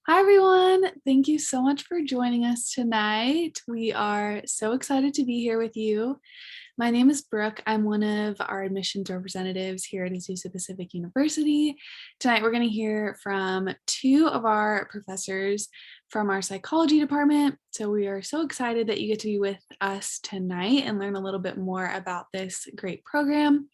Hi, everyone. Thank you so much for joining us tonight. We are so excited to be here with you. My name is Brooke. I'm one of our admissions representatives here at Azusa Pacific University. Tonight, we're going to hear from two of our professors from our psychology department. So we are so excited that you get to be with us tonight and learn a little bit more about this great program.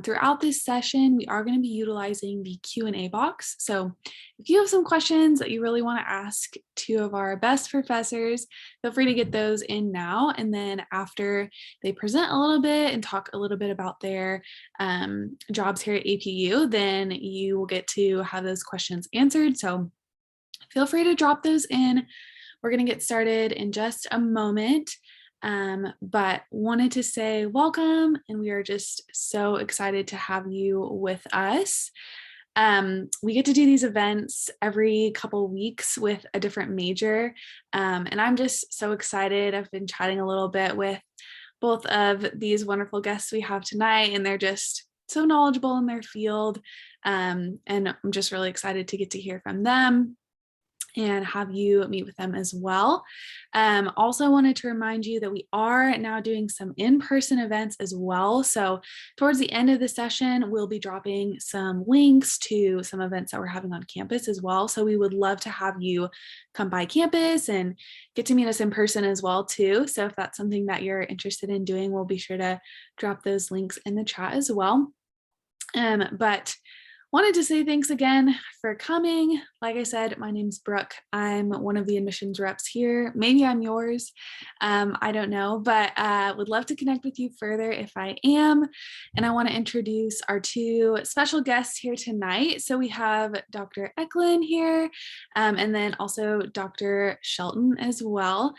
Throughout this session, we are going to be utilizing the Q&A box. So if you have some questions that you really want to ask two of our best professors, feel free to get those in now. And then after they present a little bit and talk a little bit about their jobs here at APU, then you will get to have those questions answered. So feel free to drop those in. We're going to get started in just a moment. But wanted to say welcome, and we are just so excited to have you with us. We get to do these events every couple weeks with a different major, and I'm just so excited. I've been chatting a little bit with both of these wonderful guests we have tonight, and they're just so knowledgeable in their field, and I'm just really excited to get to hear from them and have you meet with them as well. Also wanted to remind you that we are now doing some in-person events as well. So towards the end of the session, we'll be dropping some links to some events that we're having on campus as well. So we would love to have you come by campus and get to meet us in person as well too. So if that's something that you're interested in doing, we'll be sure to drop those links in the chat as well. But wanted to say thanks again for coming. Like I said, my name's Brooke. I'm one of the admissions reps here. Maybe I'm yours. I don't know, but would love to connect with you further if I am. And I want to introduce our two special guests here tonight. So we have Dr. Eeckland here, and then also Dr. Shelton as well.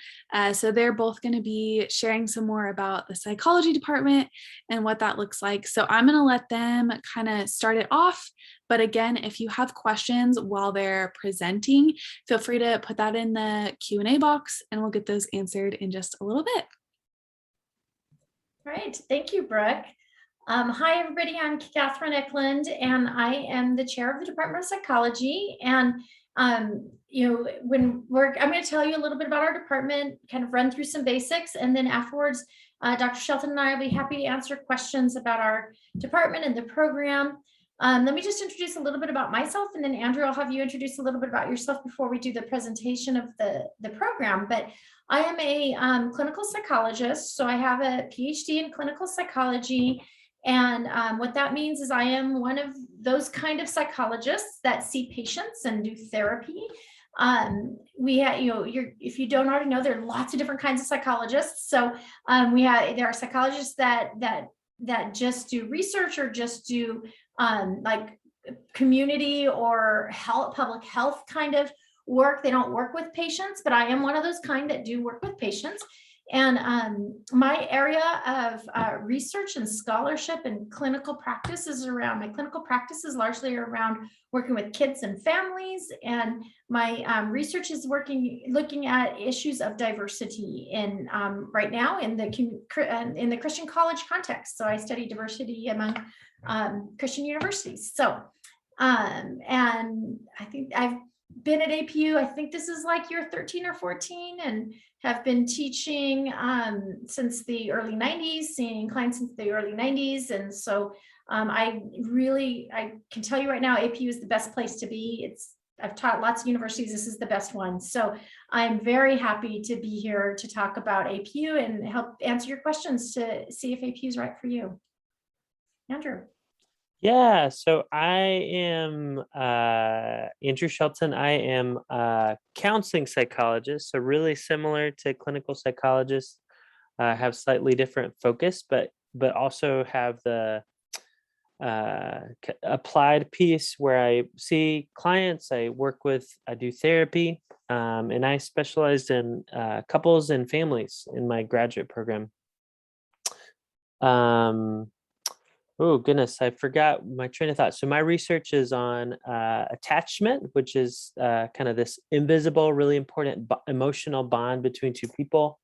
So they're both going to be sharing some more about the psychology department and what that looks like. So I'm going to let them kind of start it off. But again, if you have questions while they're presenting, feel free to put that in the Q&A box and we'll get those answered in just a little bit. All right, thank you, Brooke. Hi, everybody. I'm Katherine Eeckland, and I am the chair of the Department of Psychology. And I'm going to tell you a little bit about our department, kind of run through some basics, and then afterwards, Dr. Shelton and I will be happy to answer questions about our department and the program. Let me just introduce a little bit about myself, and then Andrew, I'll have you introduce a little bit about yourself before we do the presentation of the program. But I am a clinical psychologist, so I have a PhD in clinical psychology. And what that means is I am one of those kind of psychologists that see patients and do therapy. If you don't already know, there are lots of different kinds of psychologists. So there are psychologists that just do research or just do like community or public health kind of work. They don't work with patients, but I am one of those kind that do work with patients. And my area of research and scholarship and clinical practice is my clinical practice is largely around working with kids and families. And my research is looking at issues of diversity in right now in the Christian college context. So I study diversity among Christian universities. So, and I think I've been at APU, I think this is like year 13 or 14, and have been teaching since the early 90s, seeing clients since the early 90s. And so I can tell you right now, APU is the best place to be. I've taught lots of universities. This is the best one. So I'm very happy to be here to talk about APU and help answer your questions to see if APU is right for you. Andrew. Yeah, so I am Andrew Shelton. I am a counseling psychologist, so really similar to clinical psychologists, have slightly different focus, but also have the applied piece where I see clients, I do therapy, and I specialized in couples and families in my graduate program. Oh, goodness, I forgot my train of thought. So my research is on attachment, which is kind of this invisible, really important emotional bond between two people.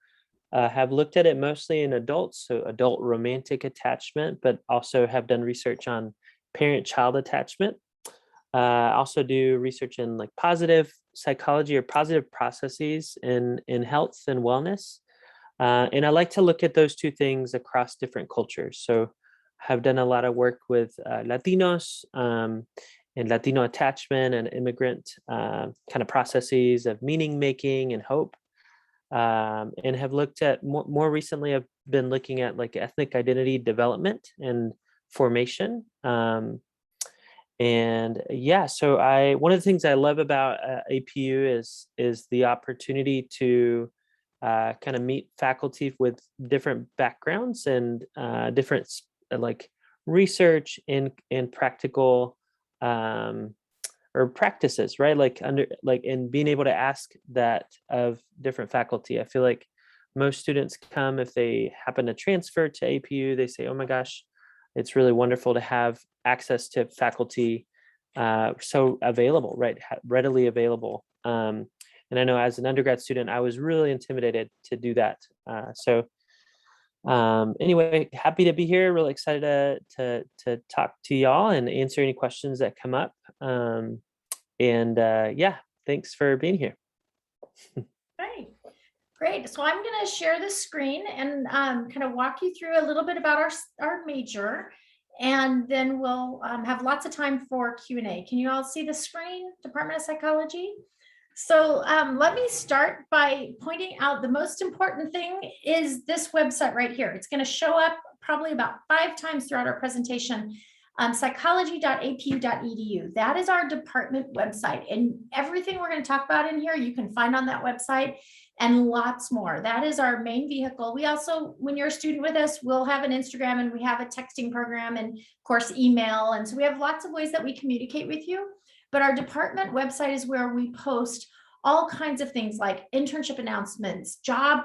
Have looked at it mostly in adults, so adult romantic attachment, but also have done research on parent-child attachment. I also do research in like positive psychology or positive processes in health and wellness. And I like to look at those two things across different cultures. So have done a lot of work with Latinos and Latino attachment and immigrant kind of processes of meaning making and hope. And have looked at more recently, I've been looking at like ethnic identity development and formation. And yeah, so one of the things I love about APU is the opportunity to kind of meet faculty with different backgrounds and different like research and practical or practices, right? Like in being able to ask that of different faculty. I feel like most students come, if they happen to transfer to APU, they say, oh my gosh, it's really wonderful to have access to faculty so available, right? Readily available. And I know as an undergrad student, I was really intimidated to do that. Anyway, happy to be here. Really excited to talk to y'all and answer any questions that come up. Yeah, thanks for being here. Great. Great. So I'm going to share the screen and kind of walk you through a little bit about our major, and then we'll have lots of time for Q&A. Can you all see the screen, Department of Psychology? So let me start by pointing out the most important thing is this website right here. It's going to show up probably about 5 times throughout our presentation. Psychology.apu.edu. That is our department website, and everything we're going to talk about in here you can find on that website, and lots more. That is our main vehicle. We also, when you're a student with us, we'll have an Instagram, and we have a texting program, and of course email, and so we have lots of ways that we communicate with you. But our department website is where we post all kinds of things like internship announcements, job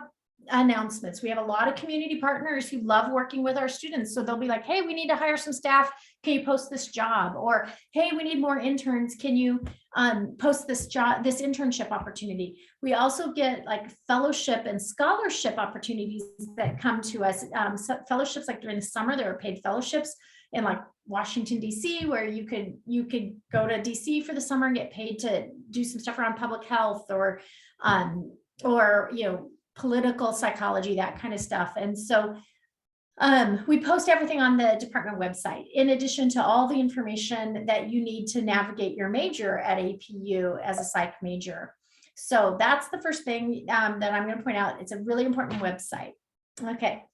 announcements. We have a lot of community partners who love working with our students. So they'll be like, hey, we need to hire some staff. Can you post this job? Or, hey, we need more interns. Can you post this job, this internship opportunity? We also get like fellowship and scholarship opportunities that come to us. Fellowships, like during the summer, there are paid fellowships in like Washington, DC, where you could go to DC for the summer and get paid to do some stuff around public health or you know, political psychology, that kind of stuff. And so we post everything on the department website, in addition to all the information that you need to navigate your major at APU as a psych major. So that's the first thing that I'm going to point out. It's a really important website. Okay.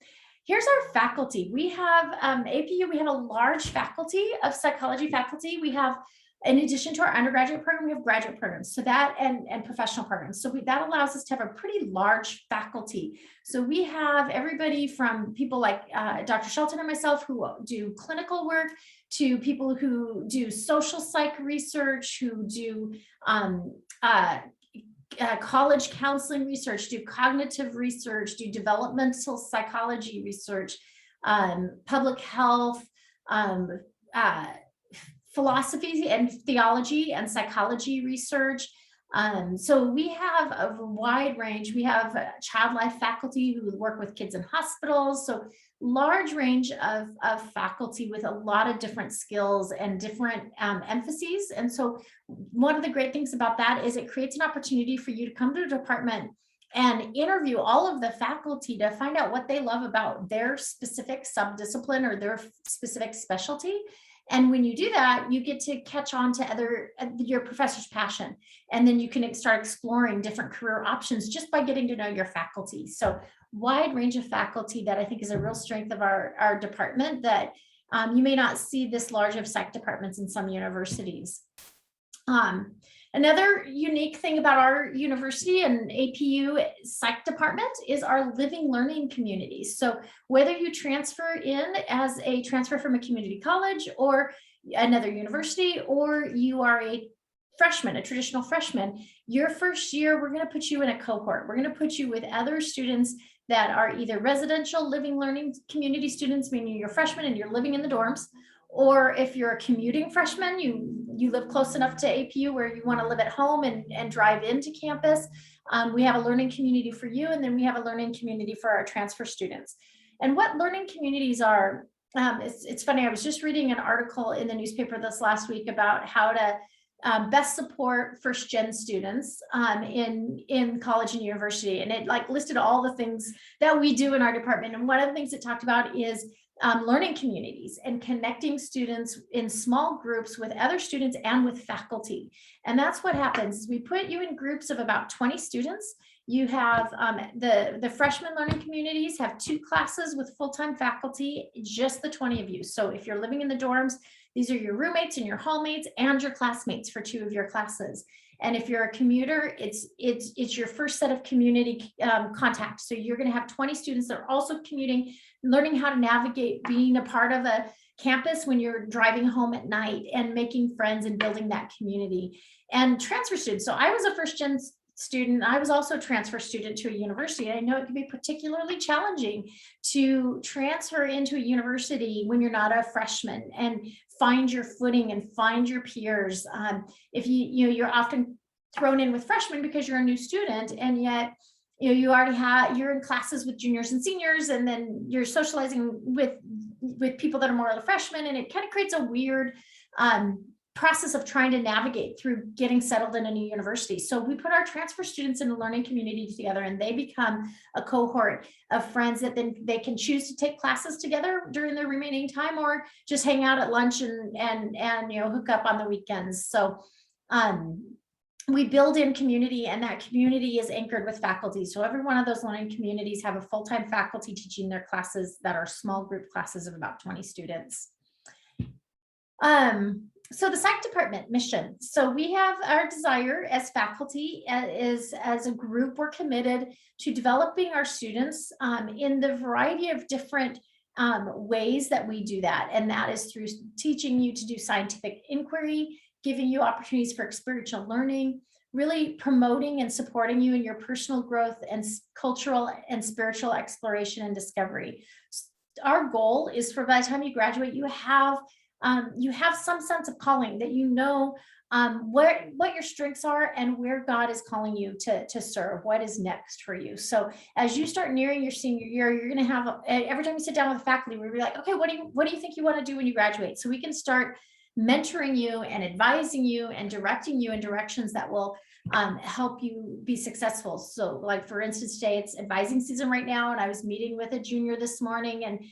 Here's our faculty. We have APU, we have a large faculty of psychology faculty. We have, in addition to our undergraduate program, we have graduate programs. So that and professional programs. So that allows us to have a pretty large faculty. So we have everybody from people like Dr. Shelton and myself who do clinical work, to people who do social psych research, who do college counseling research, do cognitive research, do developmental psychology research, public health, philosophy and theology and psychology research. So we have a wide range. We have child life faculty who work with kids in hospitals. So large range of faculty with a lot of different skills and different emphases. And so one of the great things about that is it creates an opportunity for you to come to a department and interview all of the faculty to find out what they love about their specific subdiscipline or their specific specialty. And when you do that, you get to catch on to your professor's passion. And then you can start exploring different career options just by getting to know your faculty. So wide range of faculty that I think is a real strength of our department, that you may not see this large of psych departments in some universities. Another unique thing about our university and APU psych department is our living learning communities. So whether you transfer in as a transfer from a community college or another university, or you are a freshman, a traditional freshman, your first year, we're going to put you in a cohort. We're going to put you with other students that are either residential living learning community students, meaning you're freshmen and you're living in the dorms, or if you're a commuting freshman, you live close enough to APU where you want to live at home and drive into campus. We have a learning community for you, and then we have a learning community for our transfer students. And what learning communities are it's funny. I was just reading an article in the newspaper this last week about how to best support first gen students in college and university, and it like listed all the things that we do in our department. And one of the things it talked about is learning communities and connecting students in small groups with other students and with faculty. And that's what happens. We put you in groups of about 20 students. You have the freshman learning communities have 2 classes with full-time faculty, just the 20 of you. So if you're living in the dorms, these are your roommates and your hallmates and your classmates for 2 of your classes. And if you're a commuter, it's your first set of community contacts. So you're going to have 20 students that are also commuting, learning how to navigate being a part of a campus when you're driving home at night, and making friends and building that community. And transfer students. So I was a first gen student. I was also a transfer student to a university. I know it can be particularly challenging to transfer into a university when you're not a freshman and find your footing and find your peers. If you're often thrown in with freshmen because you're a new student, and yet you already you're in classes with juniors and seniors, and then you're socializing with people that are more of the freshmen, and it kind of creates a weird process of trying to navigate through getting settled in a new university. So we put our transfer students in a learning community together, and they become a cohort of friends that then they can choose to take classes together during their remaining time, or just hang out at lunch and hook up on the weekends. So we build in community, and that community is anchored with faculty. So every one of those learning communities have a full-time faculty teaching their classes that are small group classes of about 20 students. So the psych department mission. So we have our desire as faculty, as a group, we're committed to developing our students in the variety of different ways that we do that. And that is through teaching you to do scientific inquiry, giving you opportunities for experiential learning, really promoting and supporting you in your personal growth and cultural and spiritual exploration and discovery. Our goal is for by the time you graduate, you have some sense of calling, that what your strengths are and where God is calling you to serve, what is next for you. So as you start nearing your senior year, you're going to have every time you sit down with faculty, we'll be like, okay, what do you think you want to do when you graduate? So we can start mentoring you and advising you and directing you in directions that will help you be successful. So like, for instance, today it's advising season right now, and I was meeting with a junior this morning, and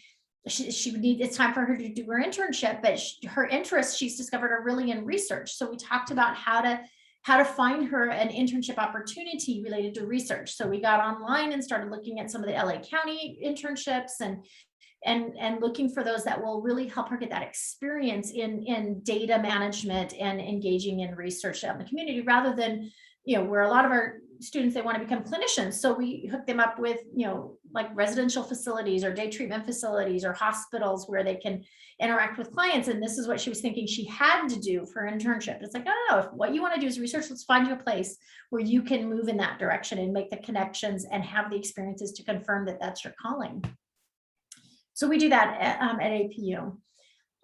it's time for her to do her internship, but her interests, she's discovered, are really in research. So we talked about how to find her an internship opportunity related to research. So we got online and started looking at some of the LA County internships and looking for those that will really help her get that experience in data management and engaging in research out in the community, rather than, where a lot of our students, they want to become clinicians. So we hook them up with, like residential facilities or day treatment facilities or hospitals where they can interact with clients. And this is what she was thinking she had to do for an internship. It's like, no, if what you want to do is research, let's find you a place where you can move in that direction and make the connections and have the experiences to confirm that that's your calling. So we do that at APU.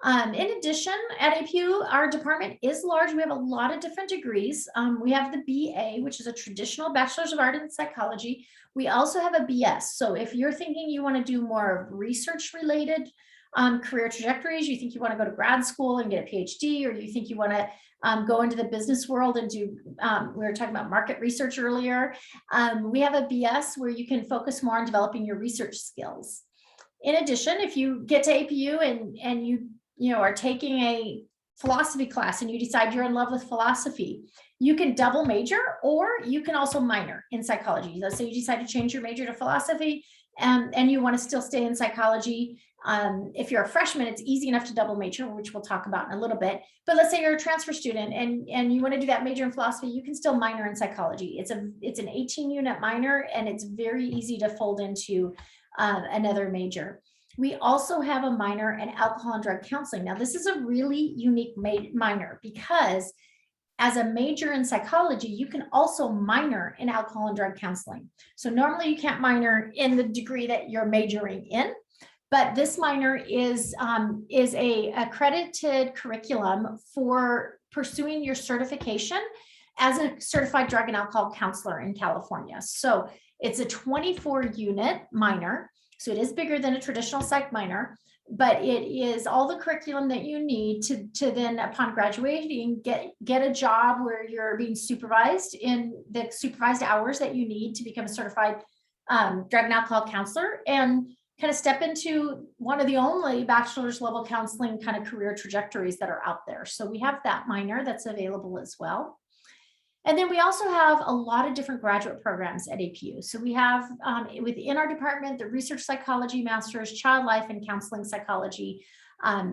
In addition, at APU, our department is large. We have a lot of different degrees. We have the BA, which is a traditional Bachelor's of Art in Psychology. We also have a BS. So if you're thinking you want to do more research-related career trajectories, you think you want to go to grad school and get a PhD, or you think you want to go into the business world and do, we were talking about market research earlier. We have a BS where you can focus more on developing your research skills. In addition, if you get to APU and you are taking a philosophy class and you decide you're in love with philosophy, you can double major, or you can also minor in psychology. Let's say you decide to change your major to philosophy and you want to still stay in psychology. If you're a freshman, it's easy enough to double major, which we'll talk about in a little bit. But let's say you're a transfer student and you want to do that major in philosophy, you can still minor in psychology. It's an 18-unit minor, and it's very easy to fold into another major. We also have a minor in alcohol and drug counseling. Now, this is a really unique minor, because as a major in psychology, you can also minor in alcohol and drug counseling. So normally you can't minor in the degree that you're majoring in, but this minor is a accredited curriculum for pursuing your certification as a certified drug and alcohol counselor in California. So it's a 24-unit minor. So it is bigger than a traditional psych minor. but it is all the curriculum that you need to then, upon graduating, get a job where you're being supervised in the supervised hours that you need to become a certified drug and alcohol counselor, and kind of step into one of the only bachelor's level counseling kind of career trajectories that are out there. So we have that minor that's available as well. And then we also have a lot of different graduate programs at APU. So we have within our department, the research psychology masters, child life and counseling psychology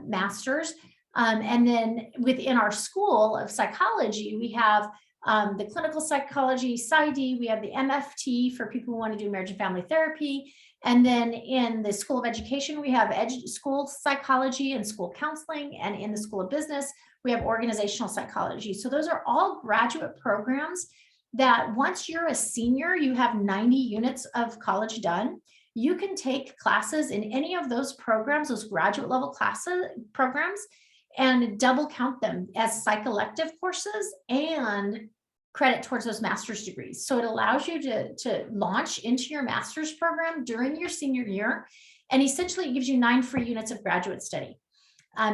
masters. And then within our school of psychology, we have the clinical psychology, PsyD, we have the MFT for people who want to do marriage and family therapy. And then in the School of Education, we have school psychology and school counseling. And in the School of Business, we have organizational psychology. So those are all graduate programs that once you're a senior, you have 90 units of college done. You can take classes in any of those programs, those graduate level programs, and double count them as psych elective courses and credit towards those master's degrees. So it allows you to launch into your master's program during your senior year. And essentially it gives you 9 free units of graduate study.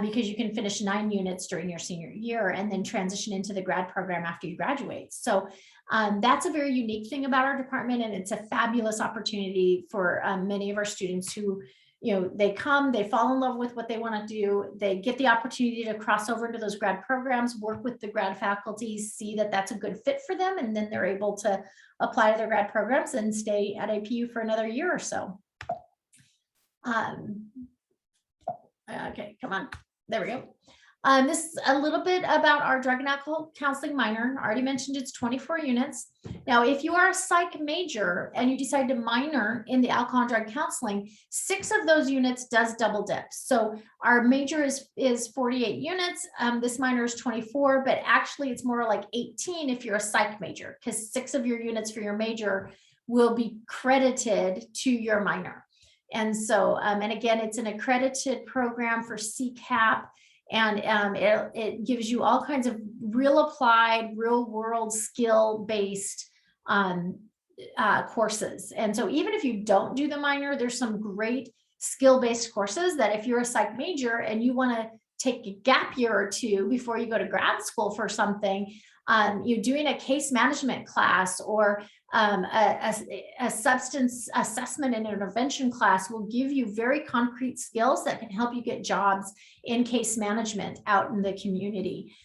Because you can finish 9 units during your senior year and then transition into the grad program after you graduate. So that's a very unique thing about our department, and it's a fabulous opportunity for many of our students who, they come, they fall in love with what they want to do, they get the opportunity to cross over into those grad programs, work with the grad faculty, see that that's a good fit for them, and then they're able to apply to their grad programs and stay at APU for another year or so. Okay, come on. There we go. This is a little bit about our drug and alcohol counseling minor. I already mentioned it's 24 units. Now, if you are a psych major and you decide to minor in the alcohol and drug counseling, 6 of those units does double dip. So our major is 48 units. This minor is 24, but actually it's more like 18 if you're a psych major, because 6 of your units for your major will be credited to your minor. And so, and again, it's an accredited program for CCAP, and it gives you all kinds of real applied, real world skill based courses. And so even if you don't do the minor, there's some great skill based courses that if you're a psych major and you want to take a gap year or 2 before you go to grad school for something, you're doing a case management class or a substance assessment and intervention class will give you very concrete skills that can help you get jobs in case management out in the community,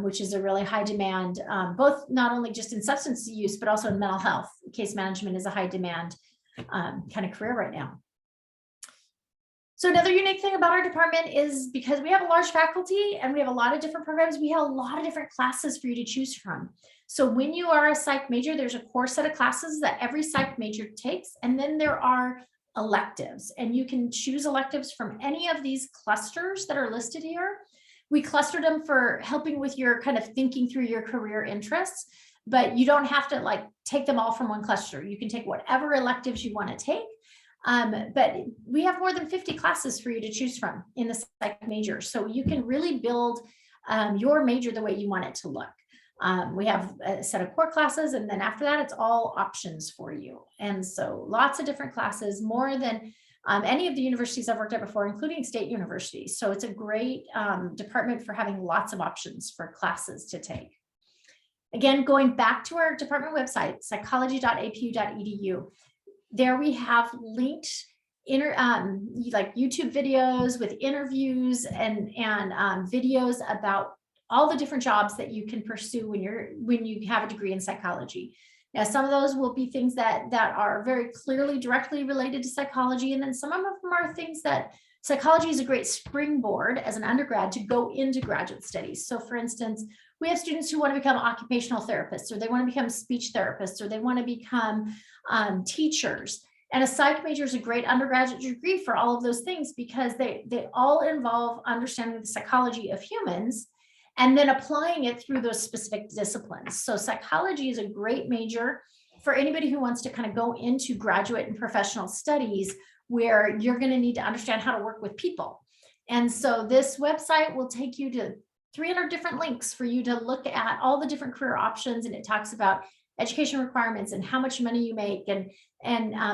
which is a really high demand, both not only just in substance use, but also in mental health. Case management is a high demand kind of career right now. So another unique thing about our department is because we have a large faculty and we have a lot of different programs, we have a lot of different classes for you to choose from. So when you are a psych major, there's a core set of classes that every psych major takes, and then there are electives, and you can choose electives from any of these clusters that are listed here. We clustered them for helping with your kind of thinking through your career interests, but you don't have to like take them all from one cluster. You can take whatever electives you want to take. But we have more than 50 classes for you to choose from in the psych major. So you can really build your major the way you want it to look. We have a set of core classes, and then after that, it's all options for you. And so lots of different classes, more than any of the universities I've worked at before, including state universities. So it's a great department for having lots of options for classes to take. Again, going back to our department website, psychology.apu.edu. There we have linked like YouTube videos with interviews and videos about all the different jobs that you can pursue when you have a degree in psychology. Now, some of those will be things that are very clearly directly related to psychology, and then some of them are things that psychology is a great springboard as an undergrad to go into graduate studies. So, for instance, we have students who want to become occupational therapists, or they want to become speech therapists, or they want to become teachers. And a psych major is a great undergraduate degree for all of those things because they all involve understanding the psychology of humans and then applying it through those specific disciplines. So psychology is a great major for anybody who wants to kind of go into graduate and professional studies where you're going to need to understand how to work with people. And so this website will take you to 300 different links for you to look at all the different career options. And it talks about education requirements and how much money you make, and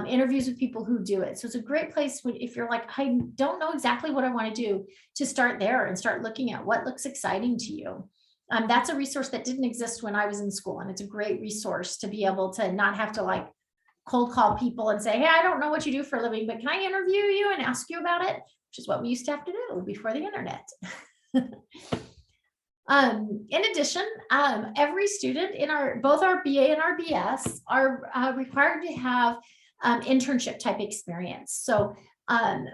interviews with people who do it. So it's a great place if you're like, I don't know exactly what I want to do, to start there and start looking at what looks exciting to you. That's a resource that didn't exist when I was in school, and it's a great resource to be able to not have to like cold call people and say, hey, I don't know what you do for a living, but can I interview you and ask you about it? Which is what we used to have to do before the internet. In addition, every student in both our BA and our BS are required to have internship type experience. So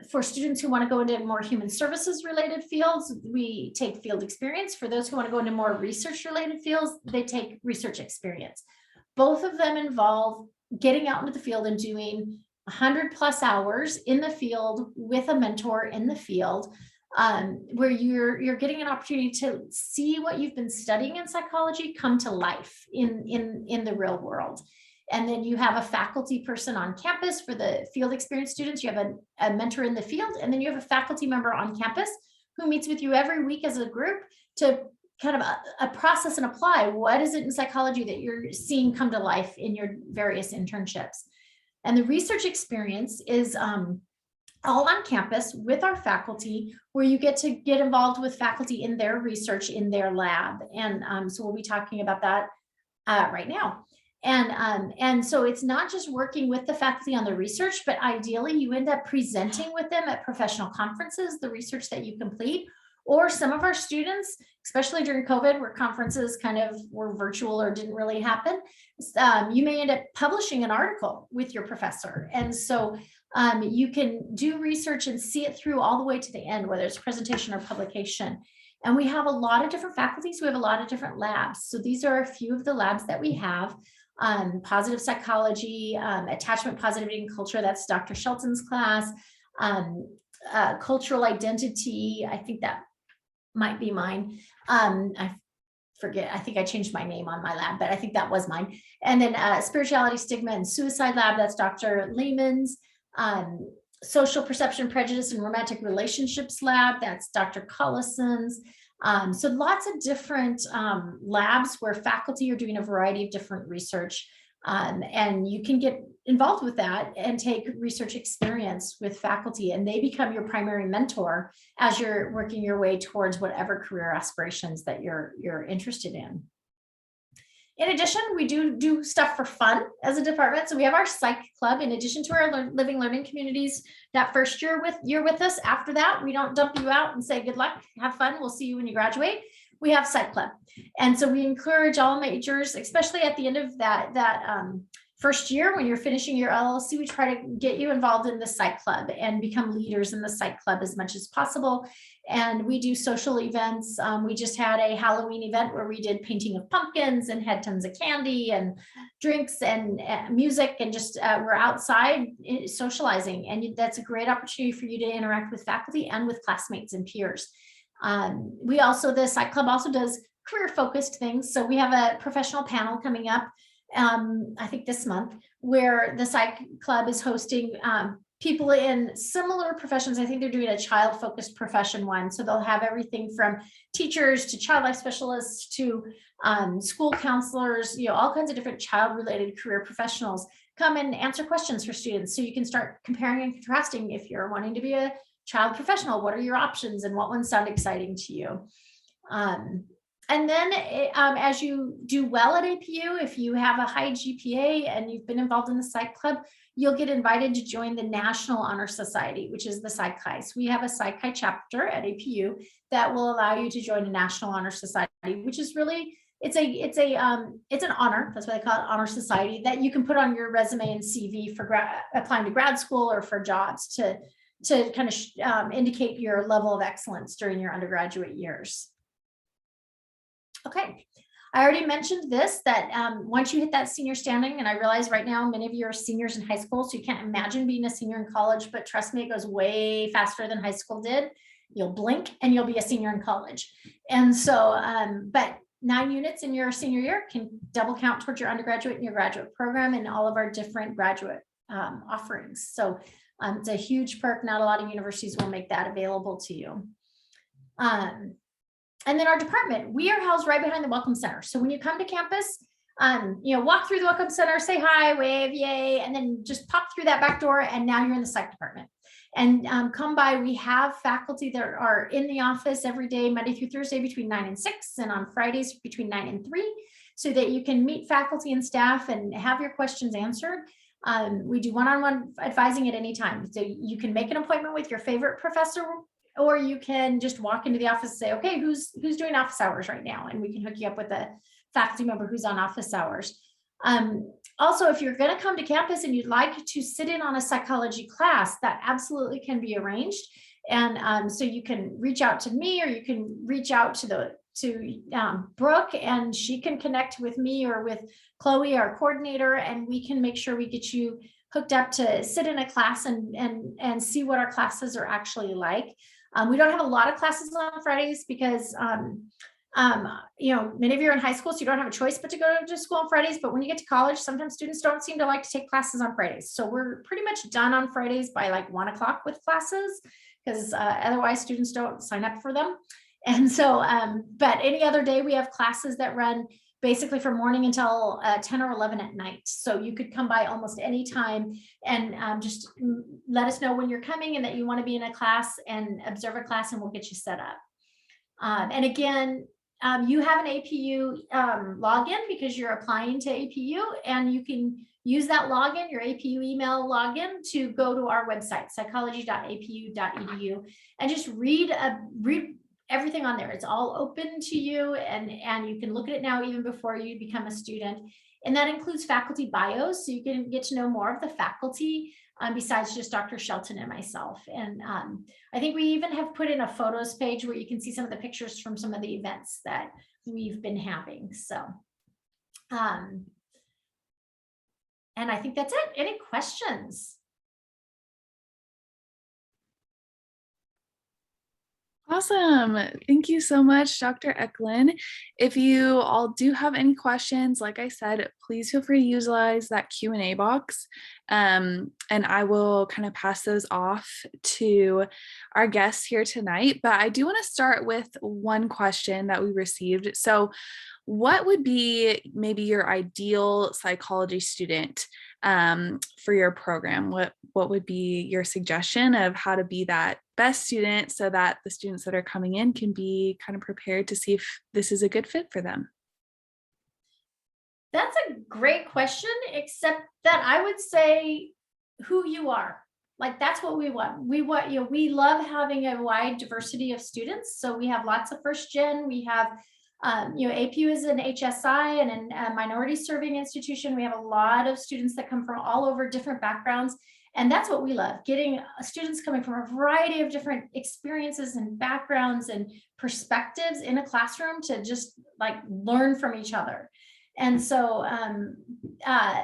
for students who want to go into more human services related fields, we take field experience. For those who want to go into more research related fields, they take research experience. Both of them involve getting out into the field and doing 100+ hours in the field with a mentor in the field, where you're getting an opportunity to see what you've been studying in psychology come to life in the real world. And then you have a faculty person on campus for the field experience students. You have a mentor in the field, and then you have a faculty member on campus who meets with you every week as a group to kind of a process and apply what is it in psychology that you're seeing come to life in your various internships. And the research experience is all on campus with our faculty, where you get to get involved with faculty in their research in their lab. And so we'll be talking about that right now. And so it's not just working with the faculty on the research, but ideally you end up presenting with them at professional conferences, the research that you complete. Or some of our students, especially during COVID, where conferences kind of were virtual or didn't really happen, you may end up publishing an article with your professor. And so you can do research and see it through all the way to the end, whether it's presentation or publication. And we have a lot of different faculties. We have a lot of different labs. So these are a few of the labs that we have. Positive psychology, attachment, positivity, and culture. That's Dr. Shelton's class. Cultural identity. I think that might be mine. I forget. I think I changed my name on my lab, but I think that was mine. And then spirituality, stigma, and suicide lab. That's Dr. Lehman's. Social perception, prejudice, and romantic relationships lab. That's Dr. Collison's. So lots of different labs where faculty are doing a variety of different research, and you can get involved with that and take research experience with faculty, and they become your primary mentor as you're working your way towards whatever career aspirations that you're interested in. In addition, we do stuff for fun as a department. So we have our psych club. In addition to our living learning communities, that first year you're with us. After that, we don't dump you out and say, good luck, have fun, we'll see you when you graduate. We have psych club. And so we encourage all majors, especially at the end of that first year, when you're finishing your LLC, we try to get you involved in the psych club and become leaders in the psych club as much as possible. And we do social events. We just had a Halloween event where we did painting of pumpkins and had tons of candy and drinks and music, and just we're outside socializing. And that's a great opportunity for you to interact with faculty and with classmates and peers. The psych club also does career focused things. So we have a professional panel coming up, I think this month, where the psych club is hosting people in similar professions. I think they're doing a child focused profession one. So they'll have everything from teachers to child life specialists to school counselors, all kinds of different child related career professionals come and answer questions for students. So you can start comparing and contrasting. If you're wanting to be a child professional, what are your options and what ones sound exciting to you? And then as you do well at APU, if you have a high GPA and you've been involved in the Psych Club, you'll get invited to join the National Honor Society, which is the Psychi. So we have a Psychi chapter at APU that will allow you to join a National Honor Society, which is really, it's an honor. That's why they call it Honor Society, that you can put on your resume and CV for applying to grad school or for jobs to kind of indicate your level of excellence during your undergraduate years. Okay, I already mentioned this, that once you hit that senior standing, and I realize right now many of you are seniors in high school, so you can't imagine being a senior in college, but trust me, it goes way faster than high school did. You'll blink and you'll be a senior in college. And so, but 9 units in your senior year can double count towards your undergraduate and your graduate program and all of our different graduate offerings. So it's a huge perk. Not a lot of universities will make that available to you. And then our department, we are housed right behind the Welcome Center. So when you come to campus, walk through the Welcome Center, say hi, wave, yay, and then just pop through that back door, and now you're in the psych department. And come by. We have faculty that are in the office every day, Monday through Thursday, between 9 and 6, and on Fridays between 9 and 3, so that you can meet faculty and staff and have your questions answered. We do one-on-one advising at any time. So you can make an appointment with your favorite professor, or you can just walk into the office and say, okay, who's doing office hours right now? And we can hook you up with a faculty member who's on office hours. Also, if you're going to come to campus and you'd like to sit in on a psychology class, that absolutely can be arranged. And so you can reach out to me, or you can reach out to Brooke, and she can connect with me or with Chloe, our coordinator, and we can make sure we get you hooked up to sit in a class and see what our classes are actually like. We don't have a lot of classes on Fridays because many of you are in high school, so you don't have a choice but to go to school on Fridays. But when you get to college, sometimes students don't seem to like to take classes on Fridays. So we're pretty much done on Fridays by like 1 o'clock with classes, because otherwise students don't sign up for them. And so, but any other day we have classes that run basically from morning until 10 or 11 at night. So you could come by almost any time and just let us know when you're coming and that you want to be in a class and observe a class, and we'll get you set up. And again, you have an APU login because you're applying to APU, and you can use that login, your APU email login, to go to our website, psychology.apu.edu, and just read everything on there. It's all open to you, and you can look at it now even before you become a student. And that includes faculty bios, so you can get to know more of the faculty besides just Dr. Shelton and myself. And I think we even have put in a photos page where you can see some of the pictures from some of the events that we've been having. So, and I think that's it. Any questions? Awesome. Thank you so much, Dr. Eeckland. If you all do have any questions, like I said, please feel free to utilize that Q&A box. And I will kind of pass those off to our guests here tonight. But I do want to start with one question that we received. So what would be maybe your ideal psychology student for your program? What would be your suggestion of how to be that best student, so that the students that are coming in can be kind of prepared to see if this is a good fit for them? That's a great question, except that I would say who you are. Like, that's what we want. We love having a wide diversity of students. So we have lots of first gen. We have APU is an HSI and a minority serving institution. We have a lot of students that come from all over different backgrounds. And that's what we love, getting students coming from a variety of different experiences and backgrounds and perspectives in a classroom to just like learn from each other. And so,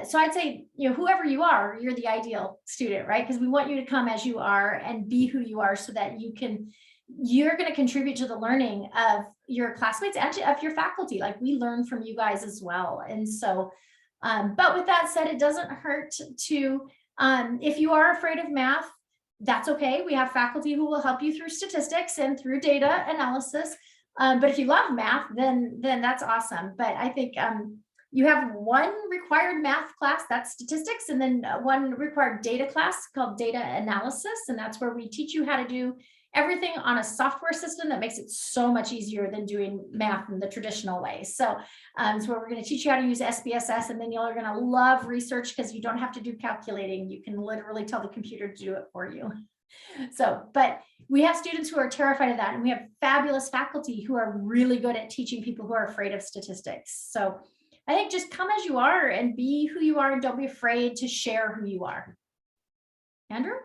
so I'd say, whoever you are, you're the ideal student, right? Because we want you to come as you are and be who you are, so that you're going to contribute to the learning of your classmates and of your faculty. Like, we learn from you guys as well. And so, but with that said, it doesn't hurt to, if you are afraid of math, that's okay. We have faculty who will help you through statistics and through data analysis. But if you love math, then that's awesome. But I think you have one required math class, that's statistics, and then one required data class called data analysis. And that's where we teach you how to do everything on a software system that makes it so much easier than doing math in the traditional way. So it's where we're going to teach you how to use SPSS, and then you're going to love research because you don't have to do calculating. You can literally tell the computer to do it for you. So, but we have students who are terrified of that, and we have fabulous faculty who are really good at teaching people who are afraid of statistics. So I think just come as you are and be who you are, and don't be afraid to share who you are. Andrew?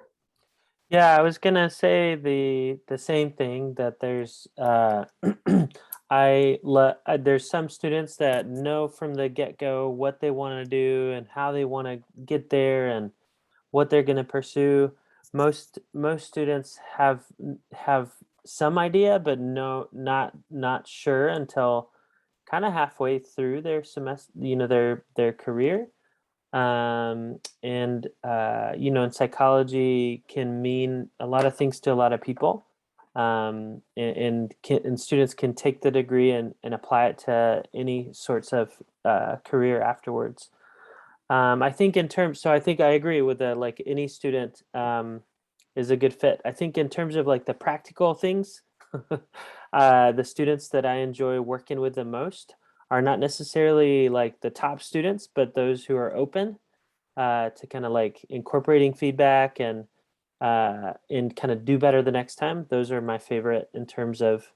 Yeah, I was gonna say the same thing, that there's there's some students that know from the get-go what they want to do and how they want to get there and what they're going to pursue. Most students have some idea, but not sure until kind of halfway through their semester, their career. And in psychology can mean a lot of things to a lot of people, and students can take the degree and apply it to any sorts of career afterwards. I think I think I agree with that, like any student is a good fit. I think in terms of like the practical things, the students that I enjoy working with the most are not necessarily like the top students, but those who are open to kind of like incorporating feedback and kind of do better the next time. Those are my favorite in terms of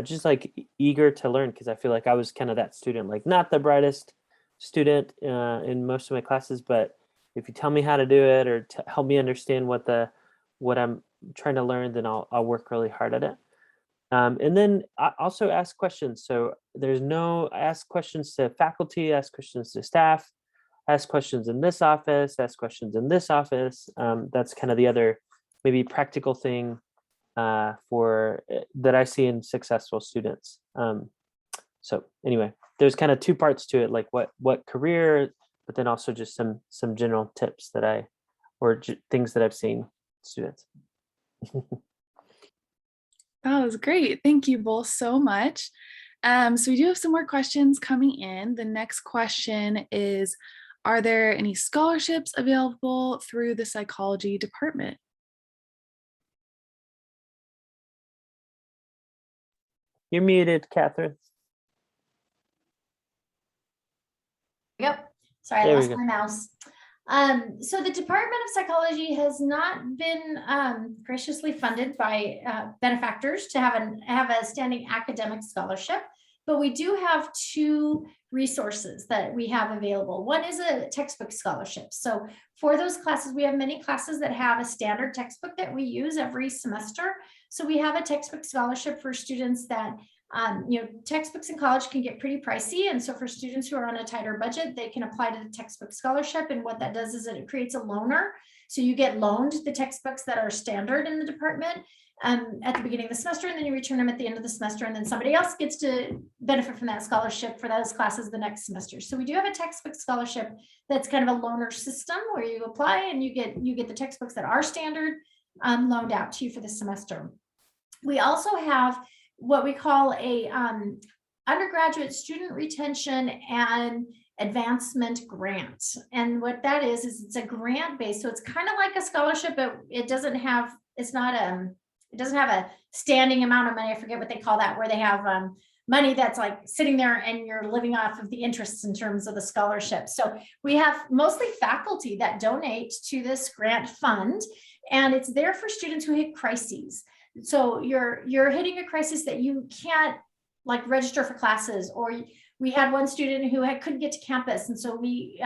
just like eager to learn, because I feel like I was kind of that student, like not the brightest student in most of my classes, but if you tell me how to do it or help me understand what I'm trying to learn, then I'll work really hard at it. And then I also ask questions. So I ask questions to faculty, ask questions to staff, ask questions in this office, ask questions in this office. That's kind of the other maybe practical thing that I see in successful students. So anyway, there's kind of two parts to it, like what career, but then also just some general tips things that I've seen students. That was great. Thank you both so much. So we do have some more questions coming in. The next question is, are there any scholarships available through the psychology department? You're muted, Catherine. Yep. Sorry, I There we lost go. my mouse. So the Department of Psychology has not been graciously funded by benefactors to have a standing academic scholarship, but we do have two resources that we have available. One is a textbook scholarship. So for those classes, we have many classes that have a standard textbook that we use every semester. So we have a textbook scholarship for students that textbooks in college can get pretty pricey. And so for students who are on a tighter budget, they can apply to the textbook scholarship. And what that does is it creates a loaner. So you get loaned the textbooks that are standard in the department at the beginning of the semester, and then you return them at the end of the semester. And then somebody else gets to benefit from that scholarship for those classes the next semester. So we do have a textbook scholarship that's kind of a loaner system where you apply and you get the textbooks that are standard loaned out to you for the semester. We also have what we call a undergraduate student retention and advancement grant. And what that is it's a grant based. So it's kind of like a scholarship, but it doesn't have a standing amount of money. I forget what they call that, where they have money that's like sitting there and you're living off of the interests in terms of the scholarship. So we have mostly faculty that donate to this grant fund, and it's there for students who hit crises. So you're hitting a crisis that you can't like register for classes, or we had one student who couldn't get to campus, and so we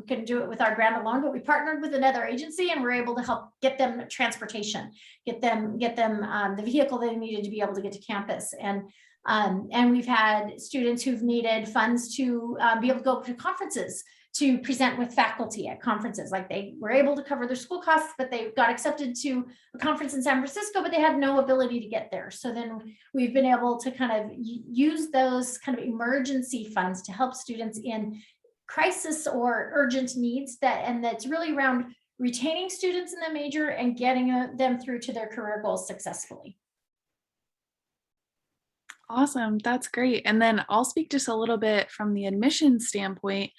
couldn't do it with our grant alone, but we partnered with another agency and we're able to help get them transportation, get them the vehicle they needed to be able to get to campus. And we've had students who've needed funds to be able to go to conferences, to present with faculty at conferences. Like they were able to cover their school costs, but they got accepted to a conference in San Francisco, but they had no ability to get there. So then we've been able to kind of use those kind of emergency funds to help students in crisis or urgent needs, that's really around retaining students in the major and getting them through to their career goals successfully. Awesome. That's great. And then I'll speak just a little bit from the admission standpoint.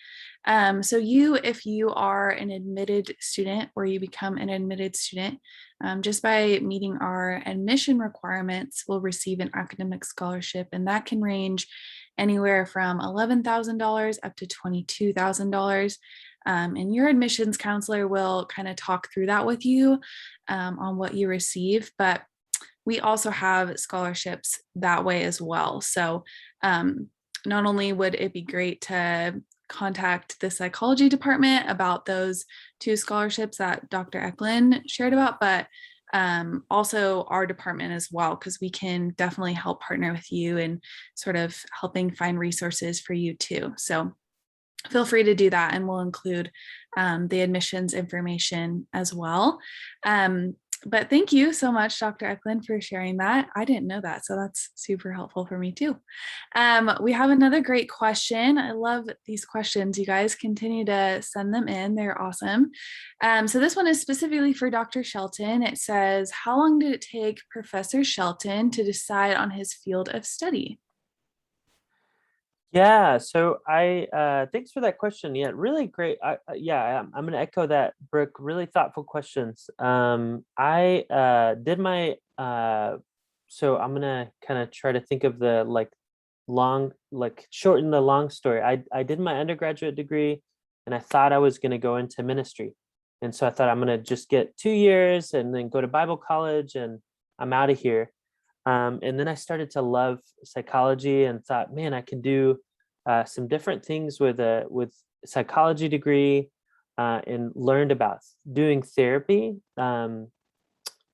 So if you are an admitted student or you become an admitted student, just by meeting our admission requirements, will receive an academic scholarship. And that can range anywhere from $11,000 up to $22,000. And your admissions counselor will kind of talk through that with you on what you receive. But we also have scholarships that way as well. So not only would it be great to contact the psychology department about those two scholarships that Dr. Eeckland shared about, but also our department as well, because we can definitely help partner with you and sort of helping find resources for you too. So feel free to do that, and we'll include the admissions information as well. But thank you so much, Dr. Eeckland, for sharing that. I didn't know that, so that's super helpful for me too. We have another great question. I love these questions. You guys continue to send them in. They're awesome. So this one is specifically for Dr. Shelton. It says, how long did it take Professor Shelton to decide on his field of study? Yeah, so thanks for that question. Yeah, really great. I'm going to echo that, Brooke. Really thoughtful questions. I did my so I'm gonna kind of try to think of the shorten the long story. I did my undergraduate degree, and I thought I was going to go into ministry, and so I thought I'm going to just get 2 years and then go to Bible college, and I'm out of here. And then I started to love psychology and thought, man, I can do some different things with a psychology degree, and learned about doing therapy, and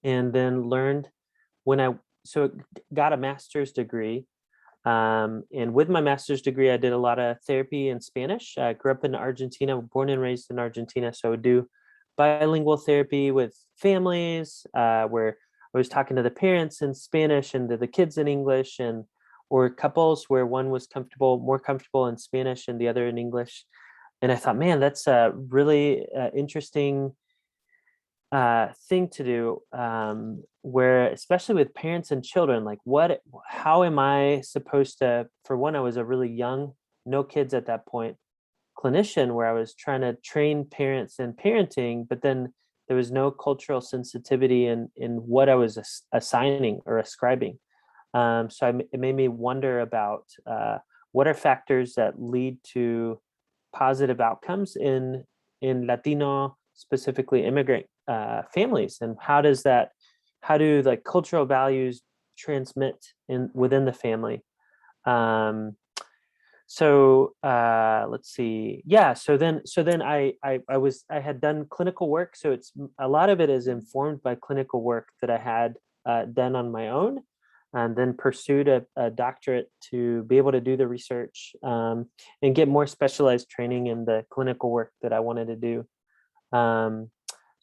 then learned when I got a master's degree. And with my master's degree, I did a lot of therapy in Spanish. I grew up in Argentina, born and raised in Argentina. So I would do bilingual therapy with families, where I was talking to the parents in Spanish and to the kids in English, and or couples where one was more comfortable in Spanish and the other in English. And I thought, man, that's a really interesting thing to do, where especially with parents and children, like how am I supposed to, for one, I was a really young, no kids at that point, clinician, where I was trying to train parents in parenting, but then there was no cultural sensitivity in what I was assigning or ascribing. It made me wonder about what are factors that lead to positive outcomes in Latino, specifically immigrant families, and how do like cultural values transmit within the family. Let's see. Yeah. So then I had done clinical work. So it's a lot of it is informed by clinical work that I had done on my own, and then pursued a doctorate to be able to do the research, and get more specialized training in the clinical work that I wanted to do. Um,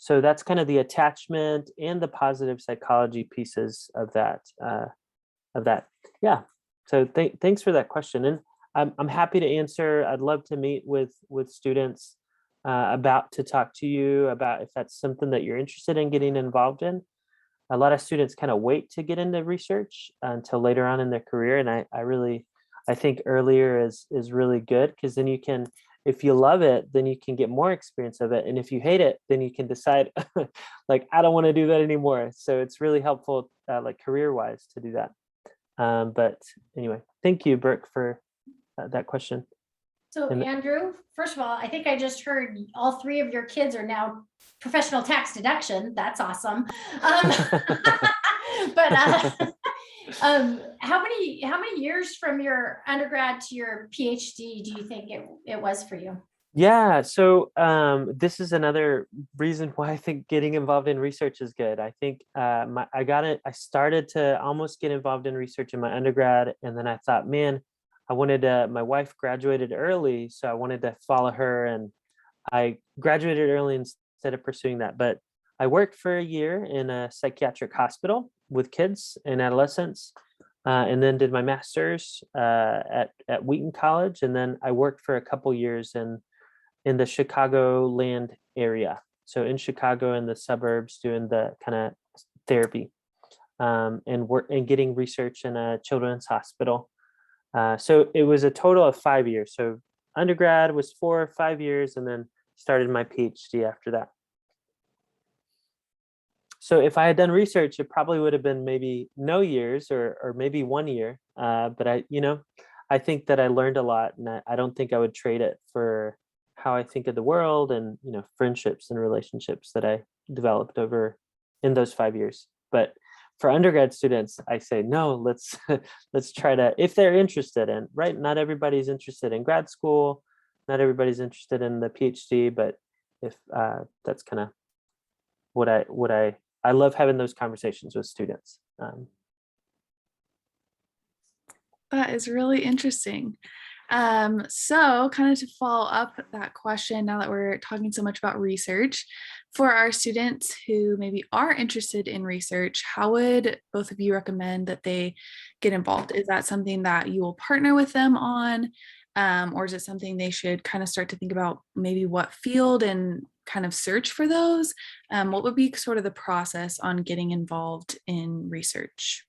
so that's kind of the attachment and the positive psychology pieces of that. Yeah. So thanks for that question, and I'm happy to answer. I'd love to meet with students about to talk to you about if that's something that you're interested in getting involved in. A lot of students kind of wait to get into research until later on in their career, and I think earlier is really good, because then you can, if you love it, then you can get more experience of it, and if you hate it, then you can decide like, I don't want to do that anymore. So it's really helpful, like career wise, to do that. But anyway, thank you, Brooke, for that question. So And Andrew, first of all, I think I just heard all three of your kids are now professional tax deduction. That's awesome. But how many years from your undergrad to your PhD do you think it was for you? yeah, so this is another reason why I think getting involved in research is good. I think I started to almost get involved in research in my undergrad, and then I thought, man, I wanted to, my wife graduated early, so I wanted to follow her, and I graduated early instead of pursuing that. But I worked for a year in a psychiatric hospital with kids and adolescents, and then did my master's at Wheaton College, and then I worked for a couple years in the Chicagoland area. So in Chicago, in the suburbs, doing the kind of therapy, and getting research in a children's hospital. So it was a total of 5 years. So undergrad was 4 or 5 years, and then started my PhD after that. So if I had done research, it probably would have been maybe no years, or maybe 1 year. But I think that I learned a lot, and I don't think I would trade it for how I think of the world, and friendships and relationships that I developed over in those 5 years. But for undergrad students, I say no. Let's try to, if they're interested in, right? Not everybody's interested in grad school. Not everybody's interested in the PhD. But if that's kind of what I love having those conversations with students. That is really interesting. So kind of to follow up that question, now that we're talking so much about research, for our students who maybe are interested in research, how would both of you recommend that they get involved? Is that something that you will partner with them on? Or is it something they should kind of start to think about, maybe what field, and kind of search for those? What would be sort of the process on getting involved in research?